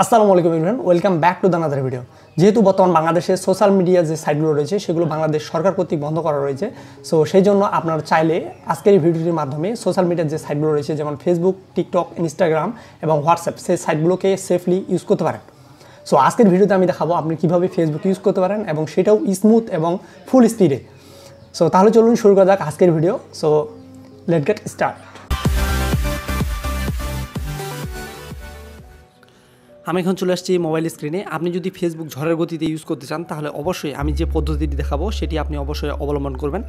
আসসালামু আলাইকুম everyone, welcome back to the another video. যেহেতু বর্তমান বাংলাদেশে সোশ্যাল মিডিয়া যে সাইটগুলো রয়েছে সেগুলো বাংলাদেশ সরকার কর্তৃক বন্ধ করা রয়েছে। সো সেই জন্য আপনারা চাইলে আজকের এই ভিডিওটির মাধ্যমে সোশ্যাল মিডিয়ার যে সাইটগুলো রয়েছে যেমন ফেসবুক, টিকটক, ইনস্টাগ্রাম এবং হোয়াটসঅ্যাপ, সেই সাইটগুলোকে সেফলি ইউজ করতে পারেন। সো আজকের ভিডিওতে আমি দেখাবো আপনি কীভাবে ফেসবুক ইউজ করতে পারেন এবং সেটাও স্মুথ এবং ফুল স্পিডে। সো তাহলে চলুন শুরু করা যাক আজকের video. So let's get start. আমি এখন চলে আসছি মোবাইল স্ক্রিনে। আপনি যদি ফেসবুক ঝড়ের গতিতে ইউজ করতে চান তাহলে অবশ্যই আমি যে পদ্ধতিটি দেখাবো সেটি আপনি অবশ্যই অবলম্বন করবেন।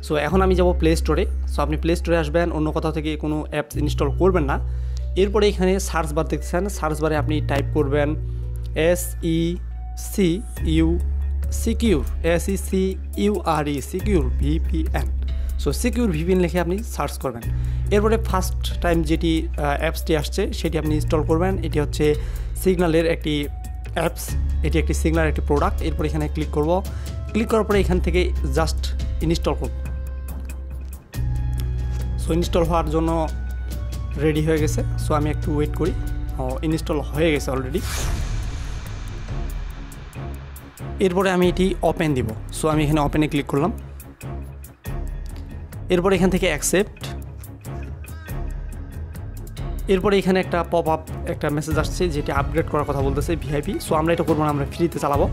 সো এখন আমি যাব প্লে স্টোরে। সো আপনি প্লে স্টোরে আসবেন, অন্য কোথাও থেকে কোনো অ্যাপস ইনস্টল করবেন না। এরপরে এখানে সার্চ বার দেখতেছেন, সার্চ বারে আপনি টাইপ করবেন secure VPN। So secure VPN লিখে আপনি সার্চ করবেন। এরপরে ফার্স্ট টাইম যেটি অ্যাপসটি আসছে সেটি আপনি ইনস্টল করবেন। এটি হচ্ছে সিগন্যালের একটি অ্যাপস, এটি একটি সিগন্যালের একটি প্রোডাক্ট। এরপর এখানে ক্লিক করব। ক্লিক করার পরে এখান থেকে জাস্ট ইনস্টল করব। সো ইনস্টল হওয়ার জন্য রেডি হয়ে গেছে। সো আমি একটু ওয়েট করি। ইনস্টল হয়ে গেছে অলরেডি। এরপরে আমি এটি ওপেন দিব। সো আমি এখানে ওপেনে ক্লিক করলাম। এরপরে এখান থেকে অ্যাকসেপ্ট। এরপরে এখানে একটা পপ আপ একটা মেসেজ আসছে যেটি আপগ্রেড করার কথা বলতেছে VIP। সো আমরা এটা করবো না, আমরা ফ্রিতে চালাবো,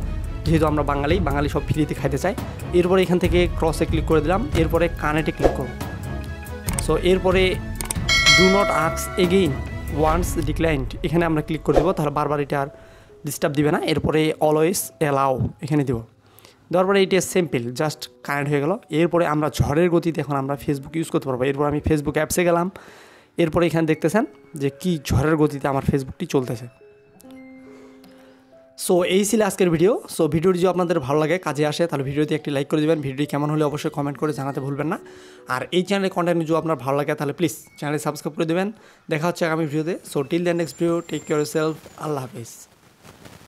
যেহেতু আমরা বাঙালি সব ফ্রিতে খাইতে চাই। এরপরে এখান থেকে ক্রসে ক্লিক করে দিলাম। এরপরে কানেক্টে ক্লিক করব। সো এরপরে do not ask again once declined এখানে আমরা ক্লিক করে দেবো, তাহলে বারবার এটা আর ডিস্টার্ব দিবে না। এরপরে অলওয়েজ অ্যালাউ এখানে দেবো। দেওয়ার পরে এটা সিম্পল জাস্ট কানেক্ট হয়ে গেল। এরপরে আমরা ঝড়ের গতিতে এখন আমরা ফেসবুক ইউজ করতে পারবো। এরপর আমি ফেসবুক অ্যাপসে গেলাম। এরপরে এখানে দেখতেছেন যে কি ঝড়ের গতিতে আমার ফেসবুকটি চলতেছে। সো এই ছিল আজকের ভিডিও। সো ভিডিওটি যদি আপনাদের ভালো লাগে, কাজে আসে, তাহলে ভিডিওতে একটি লাইক করে দেবেন। ভিডিওটি কেমন হলে অবশ্যই কমেন্ট করে জানাতে ভুলবেন না। আর এই চ্যানেলের কন্টেন্ট যদি আপনার ভালো লাগে তাহলে প্লিজ চ্যানেলে সাবস্ক্রাইব করে দেবেন। দেখা হচ্ছে আগামী ভিডিওতে। So till the next video, take care yourself. Allah হাফেজ।